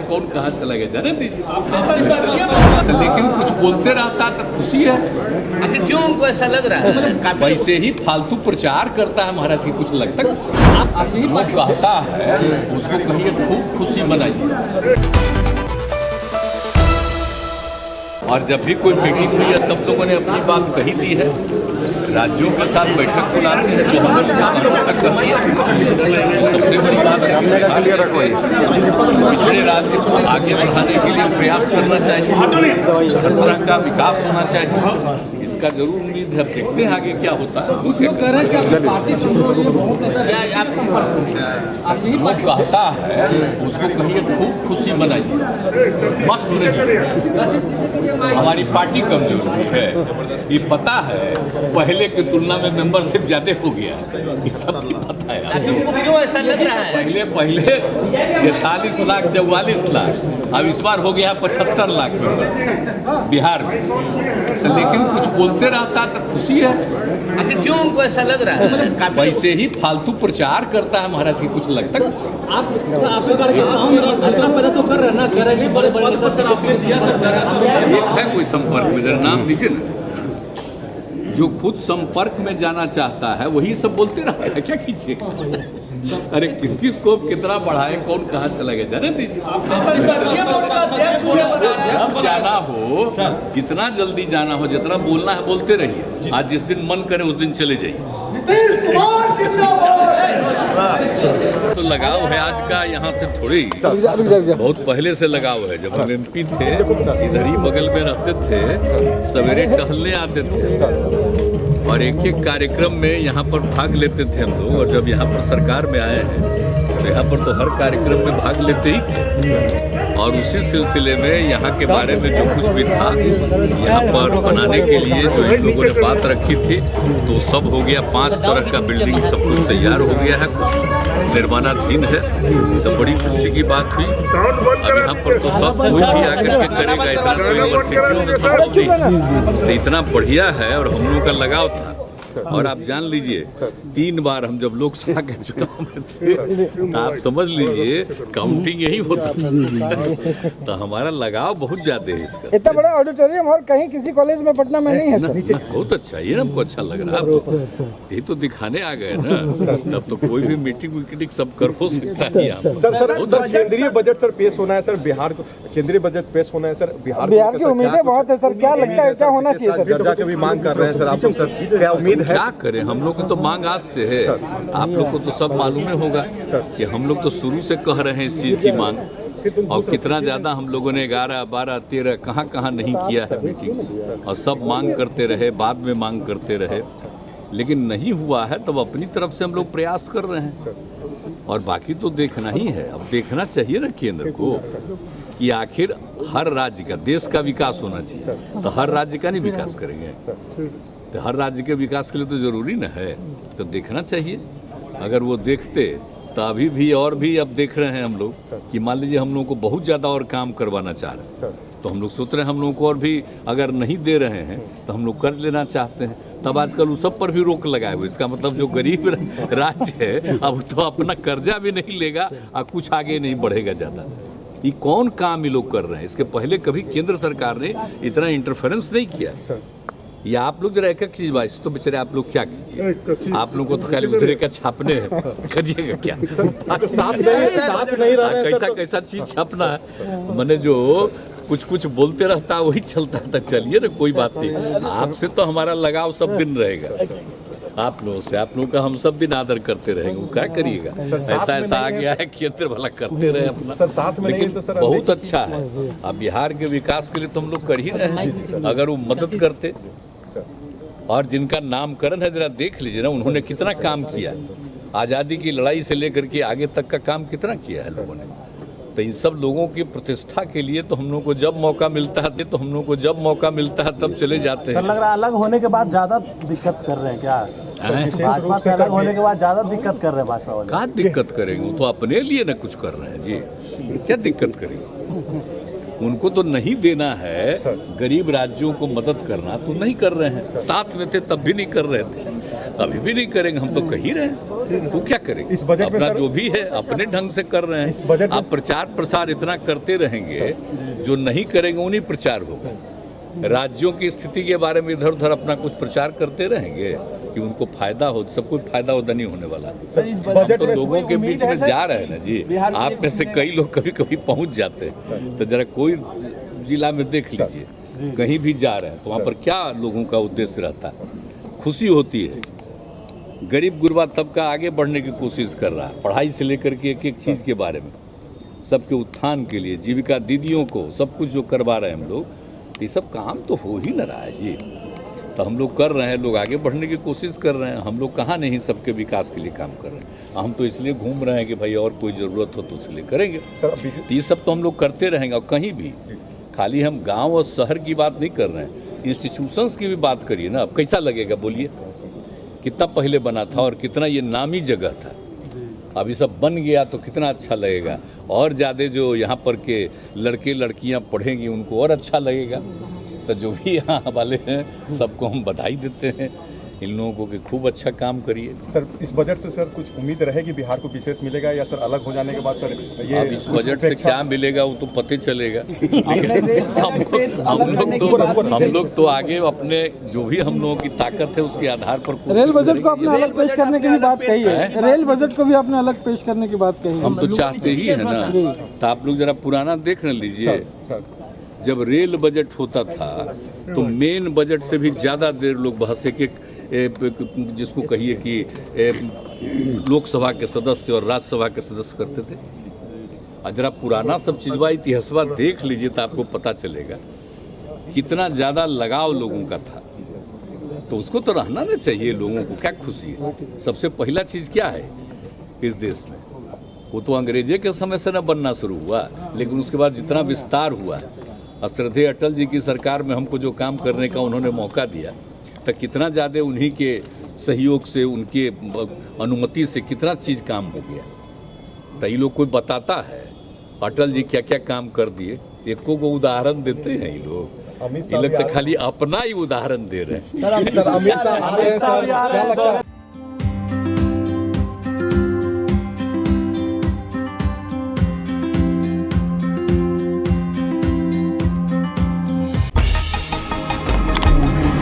कौन कहाँ चला गया जाने दीजिए। लेकिन कुछ बोलते रहता तो खुशी है। आखिर क्यों उनको ऐसा लग रहा है? वैसे ही फालतू प्रचार करता है महाराज की, कुछ लगता है जो कहता है उसको कहिए खूब खुशी मनाइए। और जब भी कोई मीटिंग हुई है सब लोगों ने अपनी बात कही दी है। राज्यों के साथ बैठक बुलानी है जो हमने करनी है। सबसे बड़ी बात पिछड़े राज्य को आगे बढ़ाने के लिए प्रयास करना चाहिए, हर तरह का विकास होना चाहिए। इसका जरूर उम्मीद है। अब देखते हैं आगे क्या होता है। कुछ लोग कह रहे हैं कि पार्टी जो कहता है उसको कहिए खूब खुशी मनाइए, मस्त रहिए। हमारी पार्टी कमजोर है, ये पता है। पहले की तुलना में मेंबरशिप ज्यादा हो गया है, ये सब भी पता है। आखिर उनको क्यों ऐसा लग रहा है? पहले 43 लाख 44 लाख, अब इस बार हो गया 75 लाख में बिहार में। लेकिन कुछ बोलते रहता तो खुशी है। आखिर क्यों उनको ऐसा लग रहा है? वैसे ही फालतू प्रचार करता है महाराज की, कुछ लगता है पैदा तो कर रहे हैं ना, कह रहे हैं बड़े बड़े नेता सर आपने दिया है कोई संपर्क में, जरा नाम दीजिए ना। जो खुद संपर्क में जाना चाहता है वही सब बोलते रहता है, क्या कीजिए। अरे किसकी स्कोप कितना बढ़ाए, कौन कहाँ चला गया जाने दीजिए। जब जाना हो, जितना जल्दी जाना हो, जितना बोलना है बोलते रहिए। आज जिस दिन मन करे उस दिन चले जाइए। तो लगाव है आज का यहाँ से थोड़ी, बहुत पहले से लगाव है। जब हम एमपी थे इधर ही बगल में रहते थे, सवेरे टहलने आते थे और एक एक कार्यक्रम में यहाँ पर भाग लेते थे हम लोग। और जब यहाँ पर सरकार में आए हैं तो यहाँ पर तो हर कार्यक्रम में भाग लेते ही थे। और उसी सिलसिले में यहाँ के बारे में जो कुछ भी था यहाँ पर बनाने के लिए जो इन लोगों ने बात रखी थी तो सब हो गया। 5 तरह का बिल्डिंग सब कुछ तैयार हो गया है, कुछ निर्माणाधीन है। तो बड़ी खुशी की बात हुई। अब यहाँ पर तो सब कोई भी आकर के करेगा, इतना कोई यूनिवर्सिटियों में संभव नहीं। तो इतना बढ़िया है और हम लोगों का लगाव था। और आप जान लीजिए 3 बार हम जब लोकसभा के चुनाव में थे तो आप समझ लीजिए काउंटिंग यही होता था। तो हमारा लगाव बहुत ज्यादा है इसका। इतना बड़ा ऑडिटोरियम और कहीं किसी कॉलेज में पटना में नहीं है सर। बहुत अच्छा, ये हमको अच्छा लग रहा है। तो यही तो दिखाने आ गए ना, तब तो कोई भी मीटिंग सब कर हो सकता है। सर केंद्रीय बजट सर पेश होना है सर, बिहार को केंद्रीय बजट पेश होना है सर। बिहार की उम्मीदें बहुत है सर, क्या लगता है क्या होना चाहिए सर? दर्जा की भी मांग कर रहे हैं सर, आप सर क्या उम्मीद है? क्या करें, हम लोग की तो मांग आज से है। आप लोग को तो सब मालूम ही होगा कि हम लोग तो शुरू से कह रहे हैं इस चीज की मांग। और कितना ज्यादा हम लोगों ने 11, 12, 13 कहाँ नहीं किया है मीटिंग। और सब मांग करते रहे, बाद में मांग करते रहे, लेकिन नहीं हुआ है। तब अपनी तरफ से हम लोग प्रयास कर रहे हैं और बाकी तो देखना ही है। अब देखना चाहिए ना केंद्र को कि आखिर हर राज्य का, देश का विकास होना चाहिए। तो हर राज्य का नहीं विकास करेंगे, तो हर राज्य के विकास के लिए तो जरूरी ना है। तो देखना चाहिए। अगर वो देखते तो अभी भी और भी अब देख रहे हैं हम लोग कि मान लीजिए हम लोगों को बहुत ज़्यादा और काम करवाना चाह रहे हैं तो हम लोग सोच रहे हैं हम लोगों को और भी अगर नहीं दे रहे हैं तो हम लोग कर लेना चाहते हैं। तब आजकल उस सब पर भी रोक लगाए हुए। इसका मतलब जो गरीब राज्य है अब तो अपना कर्जा भी नहीं लेगा और कुछ आगे नहीं बढ़ेगा ज़्यादा। ये कौन काम ये लोग कर रहे हैं? इसके पहले कभी केंद्र सरकार ने इतना इंटरफेरेंस नहीं किया। या आप लोग जरा एक एक चीज बाइस तो बेचारे आप लोग क्या कीजिए, आप लोगों को तो खाली उधरे का छापने है, करिएगा क्या? साथ नहीं रहा है कैसा चीज छापना है? मैंने जो कुछ बोलते रहता है वही चलता है। चलिए ना, कोई बात नहीं। आपसे तो हमारा लगाव सब दिन रहेगा। आप लोगों से, आप लोगों का हम सब दिन आदर करते रहेंगे। वो क्या करिएगा, ऐसा आ गया है केंद्र वाला करते रहे अपना। लेकिन बहुत अच्छा है। अब बिहार के विकास के लिए तो हम लोग कर ही रहे हैं। अगर वो मदद करते, और जिनका नामकरण है जरा देख लीजिए ना, उन्होंने कितना काम किया। आज़ादी की लड़ाई से लेकर के आगे तक का काम कितना किया है लोगों ने। तो इन सब लोगों की प्रतिष्ठा के लिए तो हम लोग को जब मौका मिलता है तब चले जाते हैं। लग रहा है अलग होने के बाद ज्यादा दिक्कत कर रहे हैं क्या? भाजपा से अलग होने के बाद ज्यादा दिक्कत कर रहे हैं भाजपा वाले। कहाँ दिक्कत करेंगे? वो तो अपने लिए ना कुछ कर रहे हैं जी, क्या दिक्कत करेंगे? उनको तो नहीं देना है, गरीब राज्यों को मदद करना तो नहीं कर रहे हैं। साथ में थे तब भी नहीं कर रहे थे, अभी भी नहीं करेंगे। हम तो कह ही रहे हैं। वो क्या करेंगे? इस बजट में अपना सर- जो भी है अपने ढंग से कर रहे इस हैं। बजट में- आप प्रचार प्रसार इतना करते रहेंगे, जो नहीं करेंगे उन्हीं प्रचार होगा। राज्यों की स्थिति के बारे में इधर उधर अपना कुछ प्रचार करते रहेंगे कि उनको फायदा हो, सब कुछ फायदा होता नहीं होने वाला। बजट तो में लोगों के उम्मीद बीच है में सर, जा रहे हैं ना जी। आप में से कई लोग कभी कभी पहुंच जाते हैं, तो जरा कोई जिला में देख लीजिए, कहीं भी जा रहे हैं तो वहाँ पर क्या लोगों का उद्देश्य रहता है? खुशी होती है, गरीब गुरबा तबका आगे बढ़ने की कोशिश कर रहा है, पढ़ाई से लेकर के एक एक चीज़ के बारे में, सबके उत्थान के लिए, जीविका दीदियों को सब कुछ जो करवा रहे हैं हम लोग, ये सब काम तो हो ही न रहा है जी। तो हम लोग कर रहे हैं, लोग आगे बढ़ने की कोशिश कर रहे हैं। हम लोग कहाँ नहीं सबके विकास के लिए काम कर रहे हैं। हम तो इसलिए घूम रहे हैं कि भाई और कोई ज़रूरत हो तो उसके लिए करेंगे। सर तो ये सब तो हम लोग करते रहेंगे। और कहीं भी खाली हम गांव और शहर की बात नहीं कर रहे हैं, इंस्टीट्यूशंस की भी बात करिए ना। अब कैसा लगेगा बोलिए? कितना पहले बना था और कितना ये नामी जगह था, अभी सब बन गया तो कितना अच्छा लगेगा। और ज़्यादा जो यहाँ पर के लड़के लड़कियाँ पढ़ेंगी उनको और अच्छा लगेगा। तो जो भी यहाँ वाले हैं सबको हम बधाई देते हैं, इन लोगों को कि खूब अच्छा काम करिए। सर इस बजट से सर कुछ उम्मीद रहेगी बिहार को विशेष मिलेगा, या सर अलग हो जाने के बाद सर ये अब इस बजट से क्या मिलेगा वो तो पते चलेगा। हम लोग तो आगे अपने जो भी हम लोगों की ताकत है उसके आधार पर कोशिश रेल बजट को करेंगे। आपने अलग पेश करने की भी बात कही है। रेल बजट को भी आपने अलग पेश करने की बात कही है। हम तो चाहते ही है ना। तो आप लोग जरा पुराना देख लीजिए, सर जब रेल बजट होता था तो मेन बजट से भी ज़्यादा देर लोग बहस एक जिसको कहिए कि लोकसभा के सदस्य और राज्यसभा के सदस्य करते थे। और जरा पुराना सब चीज़वा इतिहासवा देख लीजिए तो आपको पता चलेगा कितना ज़्यादा लगाव लोगों का था। तो उसको तो रहना ना चाहिए। लोगों को क्या खुशी है? सबसे पहला चीज़ क्या है इस देश में? वो तो अंग्रेजे के समय से न बनना शुरू हुआ, लेकिन उसके बाद जितना विस्तार हुआ, श्रद्धेय अटल जी की सरकार में हमको जो काम करने का उन्होंने मौका दिया, तो कितना ज़्यादा उन्हीं के सहयोग से, उनके अनुमति से कितना चीज़ काम हो गया। तो ये लोग कोई बताता है अटल जी क्या क्या काम कर दिए? एको को उदाहरण देते हैं ये लोग। ये लोग तो खाली अपना ही उदाहरण दे रहे हैं। अमित शाह आ रहे हैं सर, क्या लगता है?